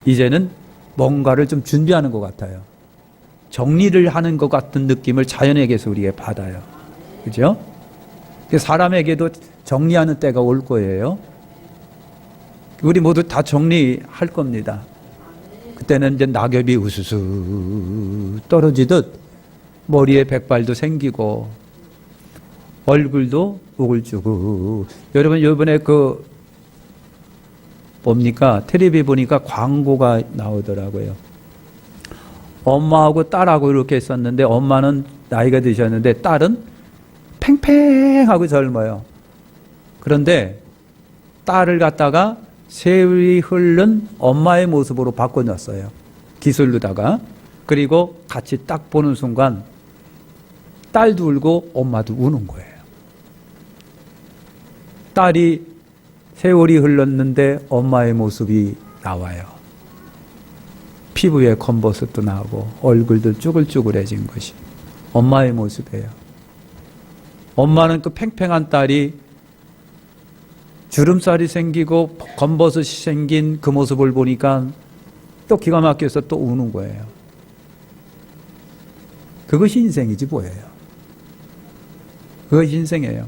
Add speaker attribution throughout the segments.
Speaker 1: 이제는 뭔가를 좀 준비하는 것 같아요. 정리를 하는 것 같은 느낌을 자연에게서 우리가 받아요. 그죠? 사람에게도 정리하는 때가 올 거예요. 우리 모두 다 정리할 겁니다. 그때는 이제 낙엽이 우수수 떨어지듯 머리에 백발도 생기고 얼굴도 우글쭈글. 여러분 이번에 뭡니까? 텔레비 보니까 광고가 나오더라고요. 엄마하고 딸하고 이렇게 있었는데 엄마는 나이가 드셨는데 딸은 팽팽하고 젊어요. 그런데 딸을 갖다가 세월이 흐른 엄마의 모습으로 바꿔놨어요. 기술로다가. 그리고 같이 딱 보는 순간 딸도 울고 엄마도 우는 거예요. 딸이 세월이 흘렀는데 엄마의 모습이 나와요. 피부에 검버섯도 나고 얼굴도 쭈글쭈글해진 것이 엄마의 모습이에요. 엄마는 그 팽팽한 딸이 주름살이 생기고 검버섯이 생긴 그 모습을 보니까 또 기가 막혀서 또 우는 거예요. 그것이 인생이지 뭐예요. 그것이 인생이에요.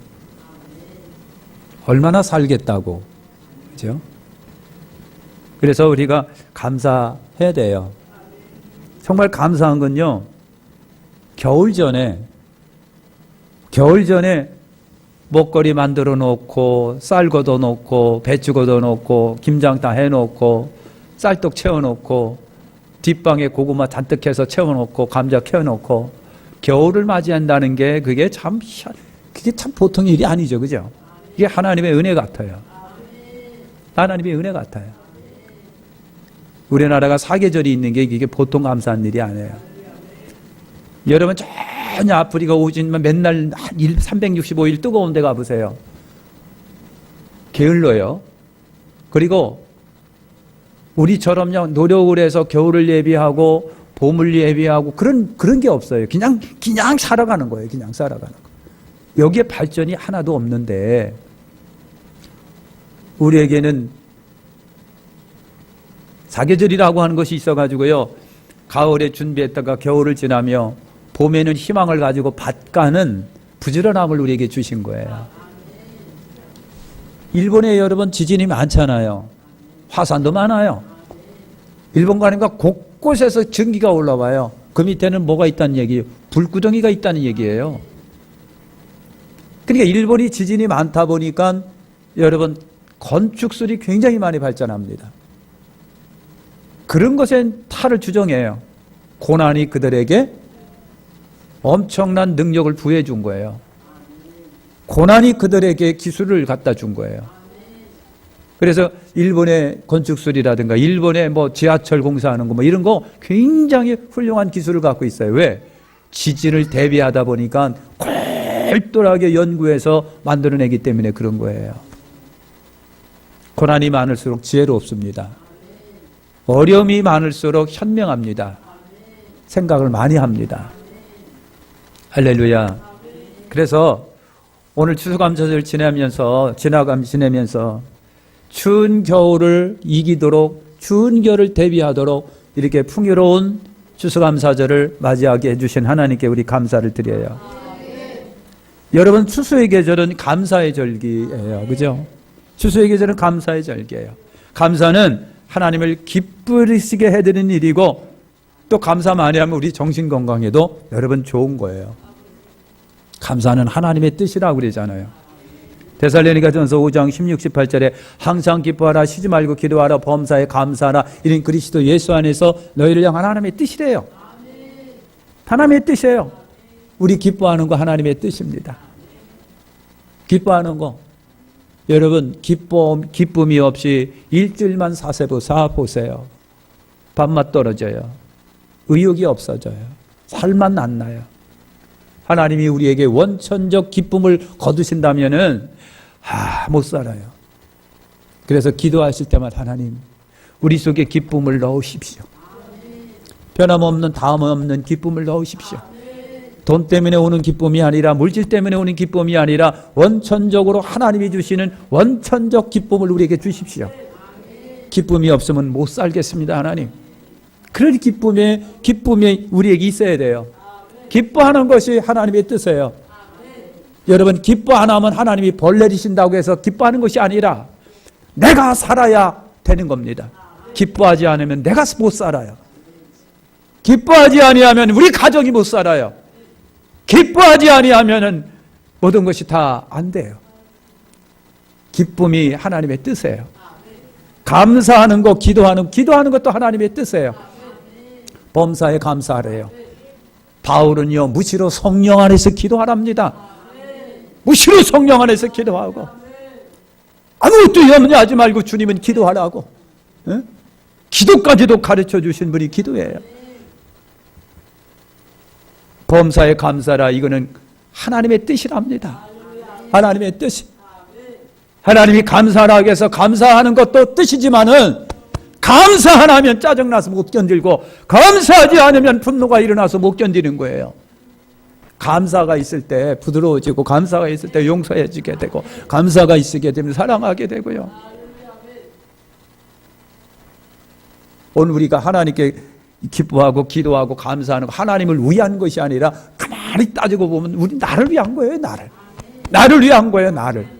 Speaker 1: 얼마나 살겠다고. 그죠? 그래서 우리가 감사해야 돼요. 정말 감사한 건요, 겨울 전에 먹거리 만들어 놓고 쌀 걷어 놓고 배추 걷어 놓고 김장 다 해 놓고 쌀떡 채워 놓고 뒷방에 고구마 잔뜩 해서 채워 놓고 감자 캐어 놓고 겨울을 맞이한다는 게 그게 참 보통 일이 아니죠. 그죠? 이게 하나님의 은혜 같아요. 하나님의 은혜 같아요. 우리나라가 사계절이 있는 게 이게 보통 감사한 일이 아니에요. 여러분 전혀 아프리카 오지만 맨날 365일 뜨거운 데 가보세요. 게을러요. 그리고 우리처럼요 노력을 해서 겨울을 예비하고 봄을 예비하고 그런 게 없어요. 그냥 살아가는 거예요. 그냥 살아가는 거. 여기에 발전이 하나도 없는데 우리에게는 사계절이라고 하는 것이 있어가지고요. 가을에 준비했다가 겨울을 지나며 봄에는 희망을 가지고 밭가는 부지런함을 우리에게 주신 거예요. 일본에 여러분 지진이 많잖아요. 화산도 많아요. 일본 가니까 곳곳에서 전기가 올라와요. 그 밑에는 뭐가 있다는 얘기예요? 불구덩이가 있다는 얘기예요. 그러니까 일본이 지진이 많다 보니까 여러분 건축술이 굉장히 많이 발전합니다. 그런 것엔 탈을 주정해요. 고난이 그들에게 엄청난 능력을 부여해 준 거예요. 고난이 그들에게 기술을 갖다 준 거예요. 그래서 일본의 건축술이라든가 일본의 뭐 지하철 공사하는 거 뭐 이런 거 굉장히 훌륭한 기술을 갖고 있어요. 왜? 지진을 대비하다 보니까 골똘하게 연구해서 만들어내기 때문에 그런 거예요. 고난이 많을수록 지혜롭습니다. 어려움이 많을수록 현명합니다. 생각을 많이 합니다. 할렐루야. 그래서 오늘 추수감사절 지내면서 추운 겨울을 이기도록 추운 겨울을 대비하도록 이렇게 풍요로운 추수감사절을 맞이하게 해주신 하나님께 우리 감사를 드려요. 여러분 추수의 계절은 감사의 절기예요. 그죠? 추수의 계절은 감사의 절기예요. 감사는 하나님을 기쁘시게 해드리는 일이고 또 감사 많이 하면 우리 정신건강에도 여러분 좋은 거예요. 감사는 하나님의 뜻이라고 그러잖아요. 데살로니가전서 5장 16, 18절에 항상 기뻐하라, 쉬지 말고 기도하라, 범사에 감사하라, 이런 그리스도 예수 안에서 너희를 향한 하나님의 뜻이래요. 하나님의 뜻이에요. 우리 기뻐하는 거 하나님의 뜻입니다. 기뻐하는 거. 여러분 기쁨이 없이 일주일만 사보세요. 밥맛 떨어져요. 의욕이 없어져요. 살만 안 나요. 하나님이 우리에게 원천적 기쁨을 거두신다면은 못 살아요. 그래서 기도하실 때마다 하나님 우리 속에 기쁨을 넣으십시오. 변함없는 다음 없는 기쁨을 넣으십시오. 돈 때문에 오는 기쁨이 아니라 물질 때문에 오는 기쁨이 아니라 원천적으로 하나님이 주시는 원천적 기쁨을 우리에게 주십시오. 기쁨이 없으면 못 살겠습니다, 하나님. 그런 기쁨이 우리에게 있어야 돼요. 기뻐하는 것이 하나님의 뜻이에요. 여러분, 기뻐 안 하면 하나님이 벌 내리신다고 해서 기뻐하는 것이 아니라 내가 살아야 되는 겁니다. 기뻐하지 않으면 내가 못 살아요. 기뻐하지 아니하면 우리 가정이 못 살아요. 기뻐하지 아니하면 모든 것이 다 안 돼요. 기쁨이 하나님의 뜻이에요. 감사하는 것, 기도하는 것도 하나님의 뜻이에요. 범사에 감사하래요. 바울은요, 무시로 성령 안에서 기도하랍니다. 무시로 성령 안에서 기도하고 아무것도 염려하지 말고 주님은 기도하라고. 예? 기도까지도 가르쳐 주신 분이 기도예요. 범사에 감사라, 이거는 하나님의 뜻이랍니다. 하나님의 뜻이. 하나님이 감사하라고 해서 감사하는 것도 뜻이지만은 감사 안 하면 짜증나서 못 견디고 감사하지 않으면 분노가 일어나서 못 견디는 거예요. 감사가 있을 때 부드러워지고 감사가 있을 때 용서해지게 되고 감사가 있게 되면 사랑하게 되고요. 오늘 우리가 하나님께 기뻐하고 기도하고 감사하는 거 하나님을 위한 것이 아니라 가만히 따지고 보면 우리 나를 위한 거예요. 나를 위한 거예요. 나를.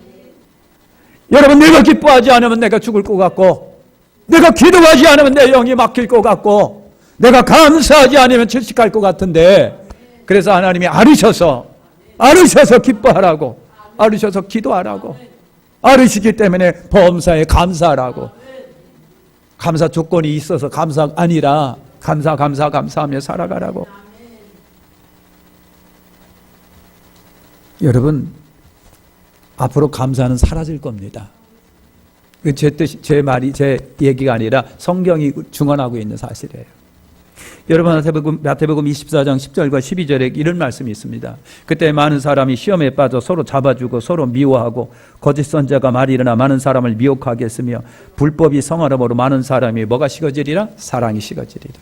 Speaker 1: 여러분, 내가 기뻐하지 않으면 내가 죽을 것 같고 내가 기도하지 않으면 내 영이 막힐 것 같고 내가 감사하지 않으면 질식할 것 같은데, 그래서 하나님이 아르셔서 기뻐하라고, 아르셔서 기도하라고, 아르시기 때문에 범사에 감사하라고. 감사 조건이 있어서 감사 아니라 감사하며 살아가라고. 여러분, 앞으로 감사는 사라질 겁니다. 제 뜻이, 제 말이, 제 얘기가 아니라 성경이 증언하고 있는 사실이에요. 여러분, 마태복음 24장 10절과 12절에 이런 말씀이 있습니다. 그때 많은 사람이 시험에 빠져 서로 잡아주고 서로 미워하고 거짓 선자가 말이 일어나 많은 사람을 미혹하게 했으며 불법이 성하름으로 많은 사람이 뭐가 식어지리라? 사랑이 식어지리라.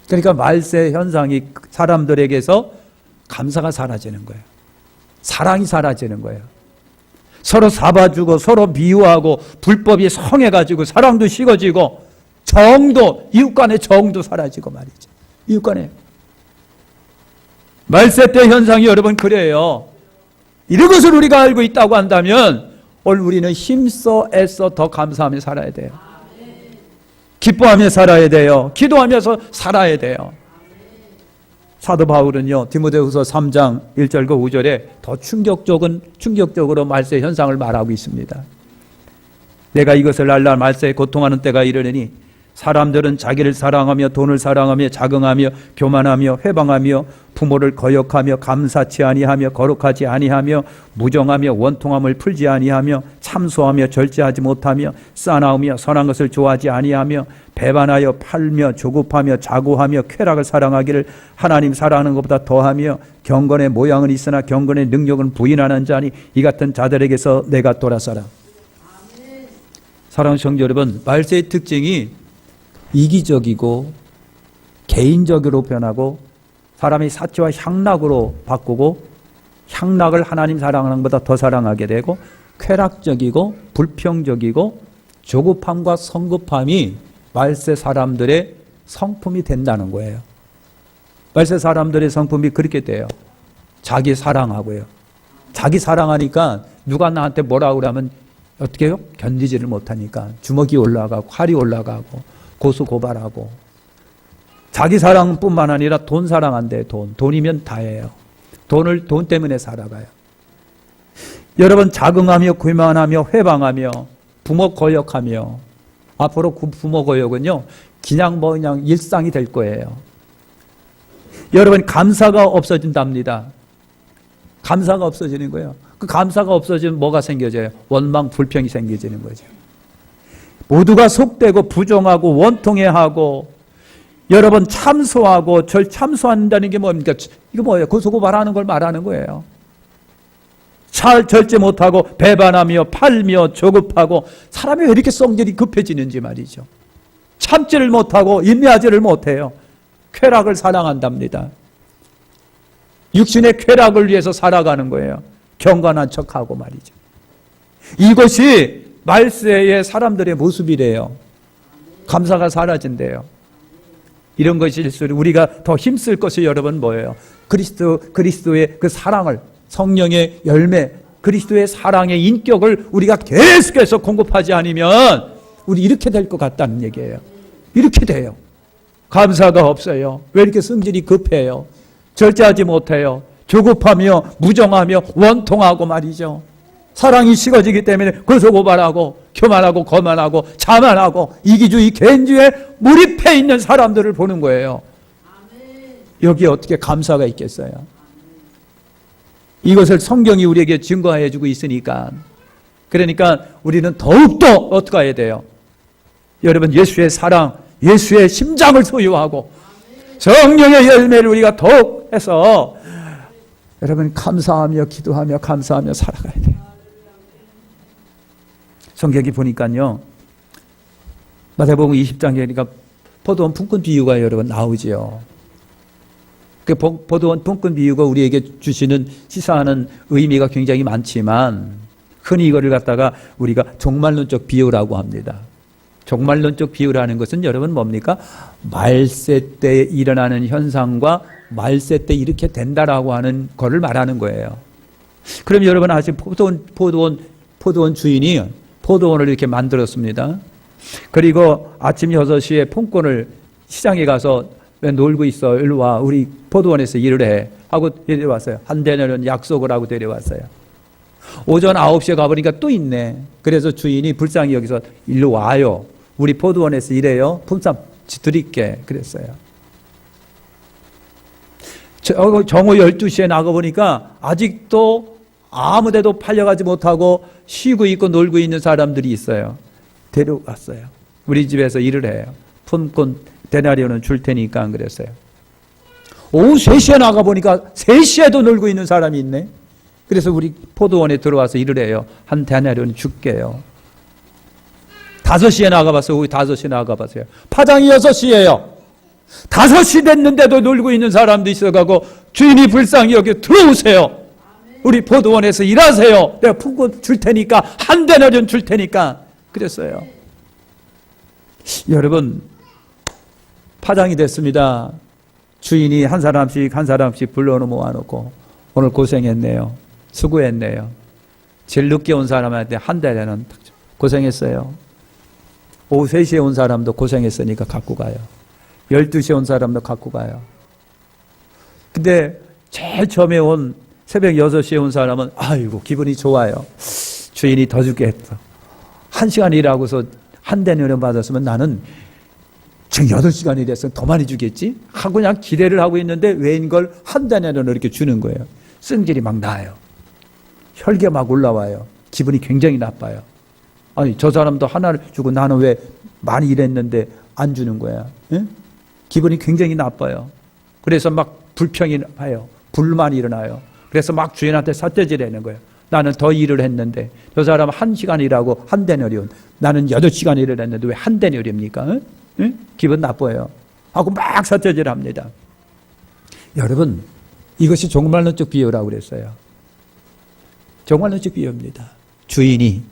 Speaker 1: 그러니까 말세 현상이 사람들에게서 감사가 사라지는 거예요. 사랑이 사라지는 거예요. 서로 잡아주고 서로 미워하고 불법이 성해가지고 사랑도 식어지고 정도, 이웃 간의 정도 사라지고 말이죠. 이웃 간에. 말세 때 현상이 여러분 그래요. 이런 것을 우리가 알고 있다고 한다면 오늘 우리는 힘써 애써 더 감사하며 살아야 돼요. 기뻐하며 살아야 돼요. 기도하면서 살아야 돼요. 사도 바울은요, 디모데후서 3장 1절과 5절에 더 충격적으로 말세 현상을 말하고 있습니다. 내가 이것을 알라 말세에 고통하는 때가 이르느니 사람들은 자기를 사랑하며 돈을 사랑하며 자긍하며 교만하며 회방하며 부모를 거역하며 감사치 아니하며 거룩하지 아니하며 무정하며 원통함을 풀지 아니하며 참소하며 절제하지 못하며 싸나우며 선한 것을 좋아하지 아니하며 배반하여 팔며 조급하며 자고하며 쾌락을 사랑하기를 하나님 사랑하는 것보다 더하며 경건의 모양은 있으나 경건의 능력은 부인하는 자니 이 같은 자들에게서 내가 돌아서라. 사랑하는 성도 여러분, 말세의 특징이 이기적이고 개인적으로 변하고 사람이 사치와 향락으로 바꾸고 향락을 하나님 사랑하는 것보다 더 사랑하게 되고 쾌락적이고 불평적이고 조급함과 성급함이 말세 사람들의 성품이 된다는 거예요. 말세 사람들의 성품이 그렇게 돼요. 자기 사랑하고요. 자기 사랑하니까 누가 나한테 뭐라 그러면 어떻게 해요? 견디지를 못하니까 주먹이 올라가고 활이 올라가고 고소고발하고 자기 사랑뿐만 아니라 돈 사랑한대. 돈이면 다예요. 돈 때문에 살아가요. 여러분, 자긍하며 교만하며 회방하며 부모 거역하며, 앞으로 그 부모 거역은요 그냥 일상이 될 거예요. 여러분, 감사가 없어진답니다. 감사가 없어지는 거예요. 그 감사가 없어지면 뭐가 생겨져요? 원망, 불평이 생겨지는 거죠. 모두가 속되고 부정하고 원통해하고, 여러분 참소하고, 참소한다는 게 뭡니까? 이거 뭐예요? 고소고발하는 걸 말하는 거예요. 절제 못하고 배반하며 팔며 조급하고, 사람이 왜 이렇게 성질이 급해지는지 말이죠. 참지를 못하고 인내하지를 못해요. 쾌락을 사랑한답니다. 육신의 쾌락을 위해서 살아가는 거예요. 경건한 척하고 말이죠. 이것이 말세의 사람들의 모습이래요. 감사가 사라진대요. 이런 것일수록 우리가 더 힘쓸 것이 여러분 뭐예요? 그리스도의 그 사랑을, 성령의 열매, 그리스도의 사랑의 인격을 우리가 계속해서 공급하지 않으면 우리 이렇게 될 것 같다는 얘기예요. 이렇게 돼요. 감사가 없어요. 왜 이렇게 성질이 급해요? 절제하지 못해요. 조급하며 무정하며 원통하고 말이죠. 사랑이 식어지기 때문에 고소고발하고 교만하고 거만하고 자만하고 이기주의 개인주의에 몰입해 있는 사람들을 보는 거예요. 여기에 어떻게 감사가 있겠어요? 이것을 성경이 우리에게 증거해 주고 있으니까, 그러니까 우리는 더욱더 어떻게 해야 돼요? 여러분, 예수의 사랑, 예수의 심장을 소유하고 성령의 열매를 우리가 더욱 해서 여러분 감사하며 기도하며 감사하며 살아가야 돼요. 성경이 보니까요, 마태복음 20장에 그러니까 포도원 품꾼 비유가 여러분 나오지요. 그 포도원 품꾼 비유가 우리에게 주시는 시사하는 의미가 굉장히 많지만 흔히 이거를 갖다가 우리가 종말론적 비유라고 합니다. 종말론적 비유라는 것은 여러분 뭡니까? 말세 때 일어나는 현상과 말세 때 이렇게 된다라고 하는 거를 말하는 거예요. 그럼 여러분 아직 포도원 주인이 포도원을 이렇게 만들었습니다. 그리고 아침 6시에 품꾼을 시장에 가서 왜 놀고 있어? 일로 와. 우리 포도원에서 일을 해. 하고 데려왔어요. 한 대는 약속을 하고 데려왔어요. 오전 9시에 가보니까 또 있네. 그래서 주인이 불쌍히 여기서 일로 와요. 우리 포도원에서 일해요. 품삯 드릴게. 그랬어요. 정오 12시에 나가보니까 아직도 아무데도 팔려가지 못하고 쉬고 있고 놀고 있는 사람들이 있어요. 데려왔어요. 우리 집에서 일을 해요. 품꾼 데나리온은 줄 테니까 안 그랬어요. 오후 3시에 나가보니까 3시에도 놀고 있는 사람이 있네. 그래서 우리 포도원에 들어와서 일을 해요. 한 데나리온 줄게요. 5시에 나가봤어요. 오후 5시에 나가봤어요. 파장이 6시예요. 5시 됐는데도 놀고 있는 사람도 있어가고 주인이 불쌍히 여기 들어오세요. 우리 포도원에서 일하세요. 내가 품꾼 줄 테니까 한 데나리온 줄 테니까 그랬어요. 여러분 파장이 됐습니다. 주인이 한 사람씩 불러 모아놓고 오늘 고생했네요. 수고했네요. 제일 늦게 온 사람한테 한 달에는 고생했어요. 오후 3시에 온 사람도 고생했으니까 갖고 가요. 12시에 온 사람도 갖고 가요. 근데 제일 처음에 온 새벽 6시에 온 사람은 아이고 기분이 좋아요. 주인이 더 주겠다. 1시간 일하고서 한 대년을 받았으면 나는 지금 8시간이 됐으면 더 많이 주겠지? 하고 그냥 기대를 하고 있는데 웬걸 한 대년을 이렇게 주는 거예요. 승질이 막 나요. 혈기가 막 올라와요. 기분이 굉장히 나빠요. 아니 저 사람도 하나를 주고 나는 왜 많이 일했는데 안 주는 거야? 응? 기분이 굉장히 나빠요. 그래서 막 불평이 나요. 불만이 일어나요. 그래서 막 주인한테 삿대질하는 거예요. 나는 더 일을 했는데 저 사람은 1시간 일하고 한 데나리온, 나는 8시간 일을 했는데 왜 한 데나리온입니까? 응? 응? 기분 나빠요. 하고 막 삿대질합니다. 여러분 이것이 종말론적 비유라고 그랬어요. 종말론적 비유입니다. 주인이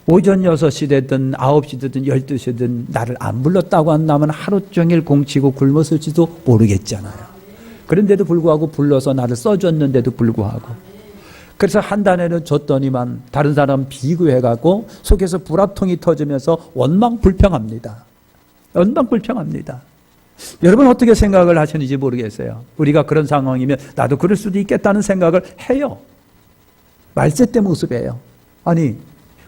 Speaker 1: 오전 6시 되든 9시 되든 12시든 나를 안 불렀다고 한다면 하루 종일 공치고 굶었을지도 모르겠잖아요. 그런데도 불구하고 불러서 나를 써줬는데도 불구하고 그래서 한 단에는 줬더니만 다른 사람 비교해가고 속에서 불합통이 터지면서 원망불평합니다. 원망불평합니다. 여러분 어떻게 생각을 하시는지 모르겠어요. 우리가 그런 상황이면 나도 그럴 수도 있겠다는 생각을 해요. 말세 때 모습이에요. 아니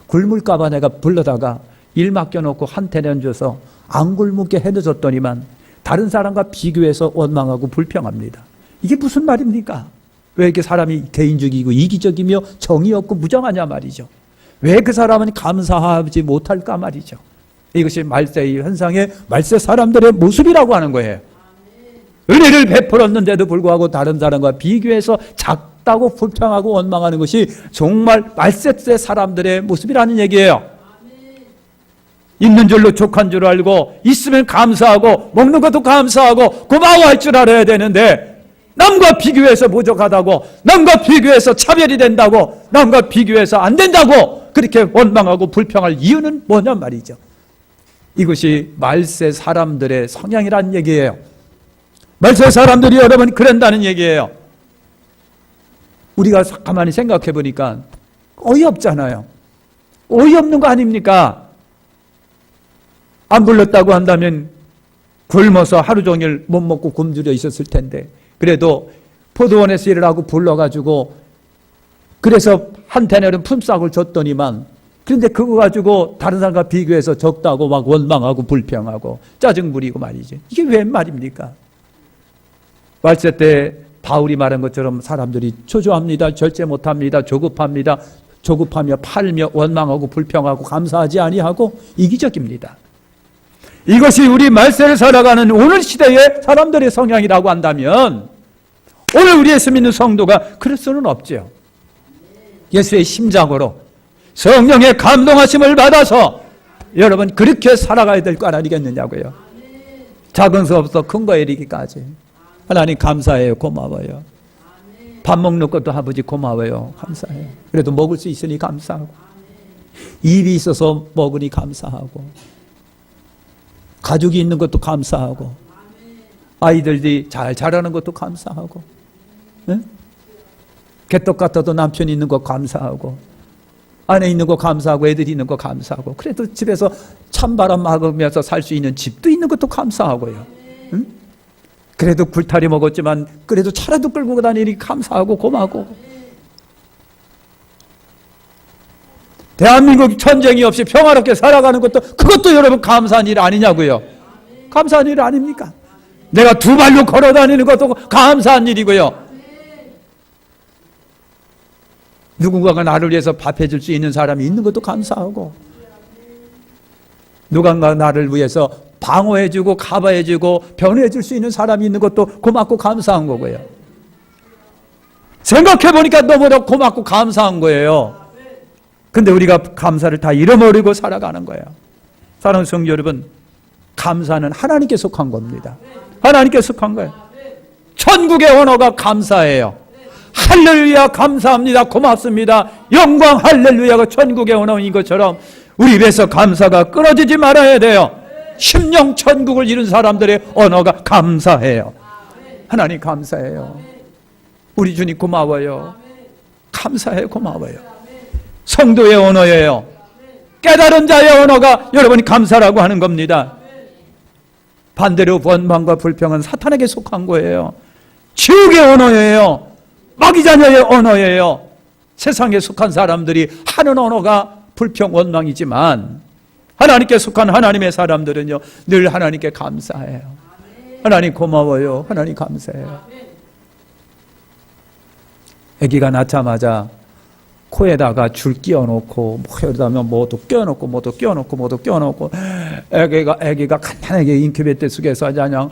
Speaker 1: 굶을까봐 내가 불러다가 일 맡겨놓고 한 대련 줘서 안 굶게 해줘줬더니만 다른 사람과 비교해서 원망하고 불평합니다. 이게 무슨 말입니까? 왜 이렇게 사람이 개인적이고 이기적이며 정의 없고 무정하냐 말이죠. 왜 그 사람은 감사하지 못할까 말이죠. 이것이 말세의 현상의 말세 사람들의 모습이라고 하는 거예요. 은혜를 베풀었는데도 불구하고 다른 사람과 비교해서 작다고 불평하고 원망하는 것이 정말 말세 때 사람들의 모습이라는 얘기예요. 있는 줄로 족한 줄 알고 있으면 감사하고 먹는 것도 감사하고 고마워할 줄 알아야 되는데 남과 비교해서 부족하다고, 남과 비교해서 차별이 된다고, 남과 비교해서 안 된다고 그렇게 원망하고 불평할 이유는 뭐냐 말이죠. 이것이 말세 사람들의 성향이란 얘기예요. 말세 사람들이 여러분 그런다는 얘기예요. 우리가 가만히 생각해 보니까 어이없잖아요. 어이없는 거 아닙니까? 안 불렀다고 한다면 굶어서 하루 종일 못 먹고 굶주려 있었을 텐데, 그래도 포도원에서 일을 하고 불러가지고 그래서 한테는 품삯을 줬더니만, 그런데 그거 가지고 다른 사람과 비교해서 적다고 막 원망하고 불평하고 짜증 부리고 말이지. 이게 웬 말입니까? 말세 때 바울이 말한 것처럼 사람들이 초조합니다, 절제 못합니다, 조급합니다, 조급하며 팔며 원망하고 불평하고 감사하지 아니하고 이기적입니다. 이것이 우리 말세를 살아가는 오늘 시대의 사람들의 성향이라고 한다면, 오늘 우리 예수 믿는 성도가 그럴 수는 없죠. 예수의 심장으로 성령의 감동하심을 받아서 여러분 그렇게 살아가야 될 거 아니겠느냐고요. 작은 것부터 큰 거에 이르기까지. 하나님 감사해요. 고마워요. 밥 먹는 것도 아버지 고마워요. 감사해요. 그래도 먹을 수 있으니 감사하고, 입이 있어서 먹으니 감사하고, 가족이 있는 것도 감사하고, 아이들이 잘 자라는 것도 감사하고, 네? 개떡 같아도 남편이 있는 거 감사하고, 아내 있는 거 감사하고, 애들이 있는 거 감사하고, 그래도 집에서 찬바람 막으면서 살 수 있는 집도 있는 것도 감사하고요. 응? 그래도 굴타리 먹었지만 그래도 차라도 끌고 다니니 감사하고 고마고, 대한민국 전쟁이 없이 평화롭게 살아가는 것도, 그것도 여러분 감사한 일 아니냐고요. 감사한 일 아닙니까? 내가 두 발로 걸어 다니는 것도 감사한 일이고요. 누군가가 나를 위해서 밥 해줄 수 있는 사람이 있는 것도 감사하고, 누군가 나를 위해서 방어해주고 가봐해주고 변호해줄 수 있는 사람이 있는 것도 고맙고 감사한 거고요. 생각해보니까 너무나 고맙고 감사한 거예요. 근데 우리가 감사를 다 잃어버리고 살아가는 거예요. 사랑하는 성도 여러분, 감사는 하나님께 속한 겁니다. 하나님께 속한 거예요. 천국의 언어가 감사예요. 할렐루야, 감사합니다, 고맙습니다, 영광 할렐루야가 천국의 언어인 것처럼 우리 입에서 감사가 끊어지지 말아야 돼요. 심령 천국을 이룬 사람들의 언어가 감사해요. 하나님 감사해요. 우리 주님 고마워요. 감사해요. 고마워요. 성도의 언어예요. 깨달은 자의 언어가 여러분이 감사라고 하는 겁니다. 반대로 원망과 불평은 사탄에게 속한 거예요. 지옥의 언어예요. 마귀 자녀의 언어예요. 세상에 속한 사람들이 하는 언어가 불평, 원망이지만 하나님께 속한 하나님의 사람들은요, 늘 하나님께 감사해요. 하나님 고마워요. 하나님 감사해요. 아기가 낳자마자 코에다가 줄 끼워놓고, 여기다면 뭐도 끼워놓고, 뭐도 끼워놓고, 뭐도 끼워놓고, 아기가 간단하게 인큐베이터 속에서 그냥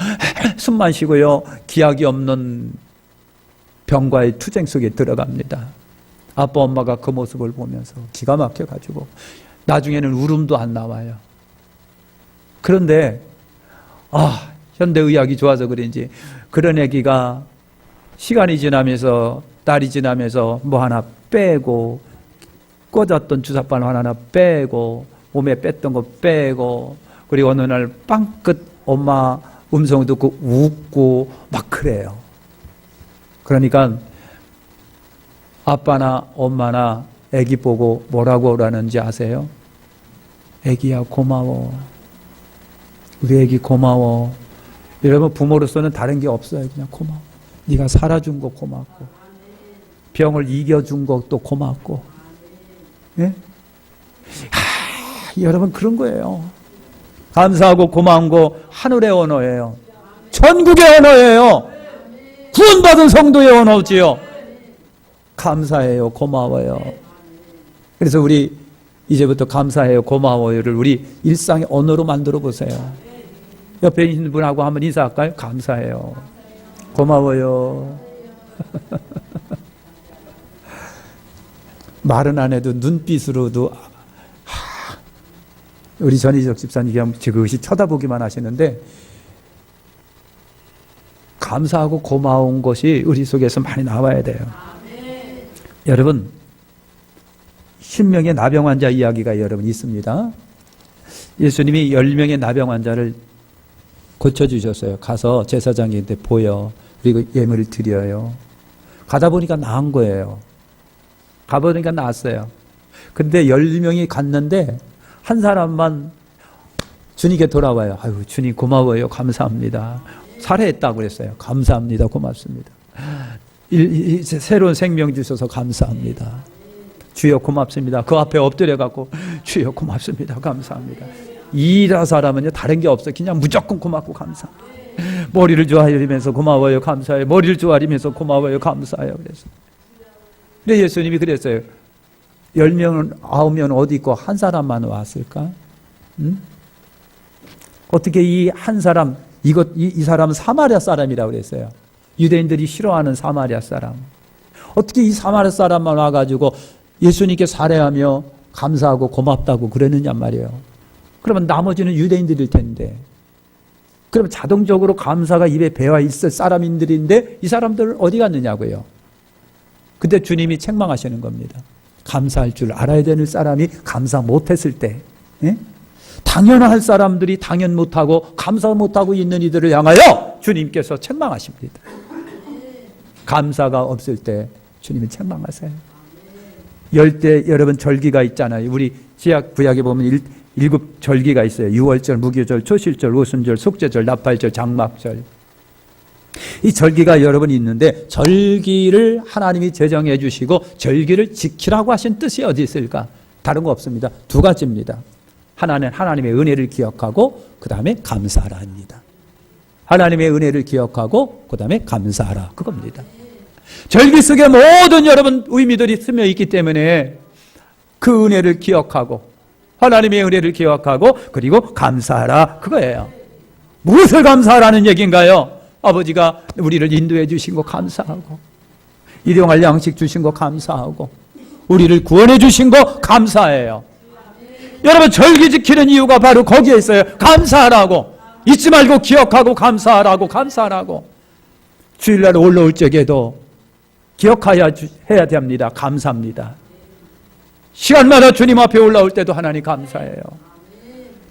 Speaker 1: 숨만 쉬고요, 기약이 없는 병과의 투쟁 속에 들어갑니다. 아빠 엄마가 그 모습을 보면서 기가 막혀가지고 나중에는 울음도 안 나와요. 그런데 현대의학이 좋아서 그런지 그런 아기가 시간이 지나면서, 날이 지나면서 뭐 하나 빼고, 꽂았던 주사바늘 하나 빼고, 몸에 뺐던 거 빼고, 그리고 어느 날 빵끝 엄마 음성을 듣고 웃고 막 그래요. 그러니까 아빠나 엄마나 아기 보고 뭐라고 하라는지 아세요? 아기야 고마워. 우리 아기 고마워. 여러분 부모로서는 다른 게 없어요. 그냥 고마워. 네가 살아준 거 고맙고, 병을 이겨준 것도 고맙고. 예? 여러분 그런 거예요. 감사하고 고마운 거 하늘의 언어예요. 천국의 언어예요. 구원받은 성도의 언어지요. 감사해요. 고마워요. 그래서 우리 이제부터 감사해요. 고마워요를 우리 일상의 언어로 만들어 보세요. 옆에 있는 분하고 한번 인사할까요? 감사해요. 고마워요. 말은 안 해도 눈빛으로도 우리 전희적 집사님 그냥 지그시 쳐다보기만 하시는데 감사하고 고마운 것이 우리 속에서 많이 나와야 돼요. 여러분 10명의 나병 환자 이야기가 여러분 있습니다. 예수님이 10명의 나병 환자를 고쳐주셨어요. 가서 제사장한테 보여. 그리고 예물을 드려요. 가다 보니까 나은 거예요. 가보니까 나았어요. 근데 10명이 갔는데 한 사람만 주님께 돌아와요. 아유, 주님 고마워요. 감사합니다. 살해했다고 그랬어요. 감사합니다. 고맙습니다. 새로운 생명 주셔서 감사합니다. 주여 고맙습니다. 그 앞에 엎드려갖고 주여 고맙습니다. 감사합니다. 이라 사람은요 다른 게 없어요. 그냥 무조건 고맙고 감사합니다. 머리를 조아리면서 고마워요. 감사해요. 머리를 조아리면서 고마워요. 감사해요. 그래서 근데 예수님이 그랬어요. 10명은 9명 어디 있고 한 사람만 왔을까? 응? 어떻게 이 한 사람 이 사람은 사마리아 사람이라고 그랬어요. 유대인들이 싫어하는 사마리아 사람. 어떻게 이 사마리아 사람만 와가지고 예수님께 살해하며 감사하고 고맙다고 그러느냐 말이에요. 그러면 나머지는 유대인들일 텐데. 그럼 자동적으로 감사가 입에 배어 있을 사람인들인데 이 사람들 어디 갔느냐고요. 근데 주님이 책망하시는 겁니다. 감사할 줄 알아야 되는 사람이 감사 못했을 때, 예? 당연할 사람들이 당연 못하고 감사 못하고 있는 이들을 향하여 주님께서 책망하십니다. 감사가 없을 때 주님이 책망하세요. 열대 여러분 절기가 있잖아요. 우리 지약 구약에 보면 일곱 절기가 있어요. 유월절, 무교절, 초실절, 오순절, 속죄절, 나팔절, 장막절. 이 절기가 여러분 있는데 절기를 하나님이 제정해 주시고 절기를 지키라고 하신 뜻이 어디 있을까? 다른 거 없습니다. 두 가지입니다. 하나는 하나님의 은혜를 기억하고 그 다음에 감사하라 합니다. 하나님의 은혜를 기억하고 그 다음에 감사하라 그겁니다. 절기 속에 모든 여러분 의미들이 스며 있기 때문에 그 은혜를 기억하고 하나님의 은혜를 기억하고 그리고 감사하라 그거예요. 무엇을 감사하라는 얘기인가요? 아버지가 우리를 인도해 주신 거 감사하고 일용할 양식 주신 거 감사하고 우리를 구원해 주신 거 감사해요. 여러분 절기 지키는 이유가 바로 거기에 있어요. 감사하라고. 잊지 말고 기억하고 감사하라고. 감사하라고. 주일날 올라올 적에도 기억해야 해야 됩니다. 감사합니다. 시간마다 주님 앞에 올라올 때도 하나님 감사해요.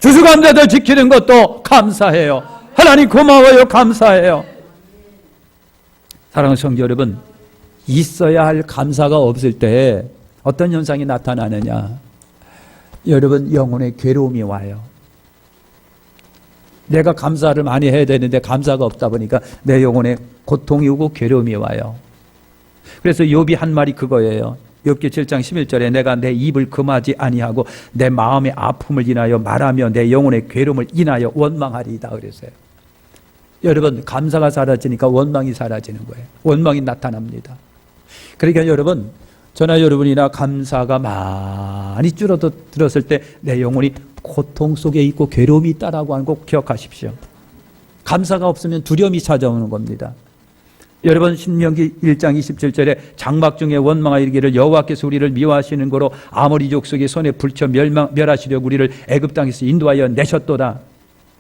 Speaker 1: 주수감사절 지키는 것도 감사해요. 하나님 고마워요. 감사해요. 사랑하는 성도 여러분, 있어야 할 감사가 없을 때 어떤 현상이 나타나느냐? 여러분 영혼의 괴로움이 와요. 내가 감사를 많이 해야 되는데 감사가 없다 보니까 내 영혼에 고통이 오고 괴로움이 와요. 그래서 욥이 한 말이 그거예요. 욥기 7장 11절에 내가 내 입을 금하지 아니하고 내 마음의 아픔을 인하여 말하며 내 영혼의 괴로움을 인하여 원망하리이다 그랬어요. 여러분 감사가 사라지니까 원망이 사라지는 거예요. 원망이 나타납니다. 그러니까 여러분 저나 여러분이나 감사가 많이 줄어들었을 때 내 영혼이 고통 속에 있고 괴로움이 있다라고 하는 거 꼭 기억하십시오. 감사가 없으면 두려움이 찾아오는 겁니다. 여러분 신명기 1장 27절에 장막 중에 원망하 이르기를 여호와께서 우리를 미워하시는 거로 아모리 족속의 손에 불쳐 멸하시려고 우리를 애굽 땅에서 인도하여 내셨도다.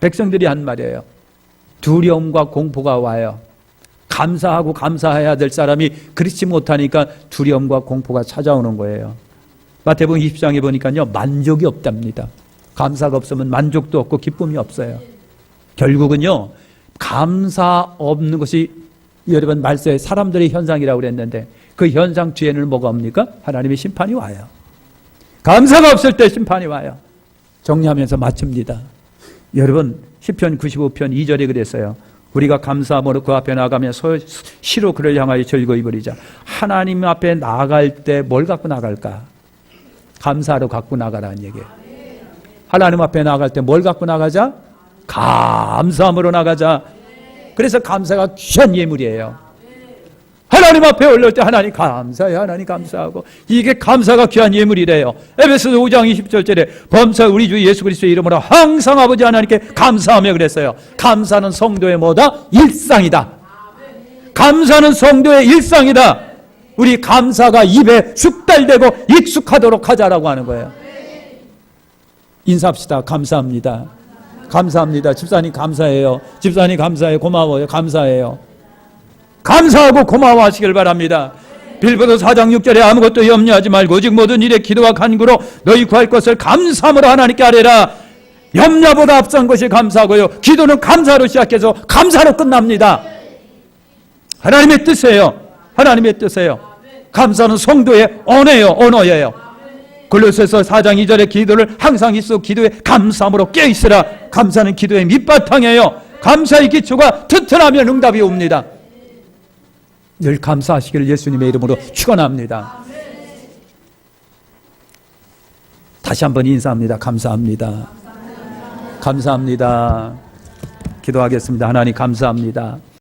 Speaker 1: 백성들이 한 말이에요. 두려움과 공포가 와요. 감사하고 감사해야 될 사람이 그렇지 못하니까 두려움과 공포가 찾아오는 거예요. 마태복음 20장에 보니까요 만족이 없답니다. 감사가 없으면 만족도 없고 기쁨이 없어요. 결국은요 감사 없는 것이 여러분 말세의 사람들의 현상이라고 그랬는데 그 현상 뒤에는 뭐가 옵니까? 하나님의 심판이 와요. 감사가 없을 때 심판이 와요. 정리하면서 마칩니다. 여러분 시편 95편 2절에 그랬어요. 우리가 감사함으로 그 앞에 나가면 시로 그를 향하여 즐거이 부리자. 하나님 앞에 나갈 때 뭘 갖고 나갈까? 감사로 갖고 나가라는 얘기예요. 하나님 앞에 나갈 때 뭘 갖고 나가자? 감사함으로 나가자. 그래서 감사가 귀한 예물이에요. 하나님 앞에 올라올 때 하나님 감사해요. 하나님 감사하고 이게 감사가 귀한 예물이래요. 에베소서 5장 20절에 범사 우리 주 예수 그리스도의 이름으로 항상 아버지 하나님께 감사하며 그랬어요. 감사는 성도의 뭐다? 일상이다. 감사는 성도의 일상이다. 우리 감사가 입에 숙달되고 익숙하도록 하자라고 하는 거예요. 인사합시다. 감사합니다. 감사합니다. 집사님 감사해요. 집사님 감사해요. 고마워요. 감사해요. 감사하고 고마워하시길 바랍니다. 빌보도 4장 6절에 아무것도 염려하지 말고 오직 모든 일에 기도와 간구로 너희 구할 것을 감사함으로 하나님께 아뢰라. 염려보다 앞선 것이 감사하고요. 기도는 감사로 시작해서 감사로 끝납니다. 하나님의 뜻이에요. 하나님의 뜻이에요. 감사는 성도의 언어예요. 골로새서 4장 2절의 기도를 항상 있어 기도에 감사함으로 깨어있으라. 감사는 기도의 밑바탕이에요. 감사의 기초가 튼튼하면 응답이 옵니다. 늘 감사하시기를 예수님의 이름으로 축원합니다. 다시 한번 인사합니다. 감사합니다. 감사합니다. 기도하겠습니다. 하나님 감사합니다.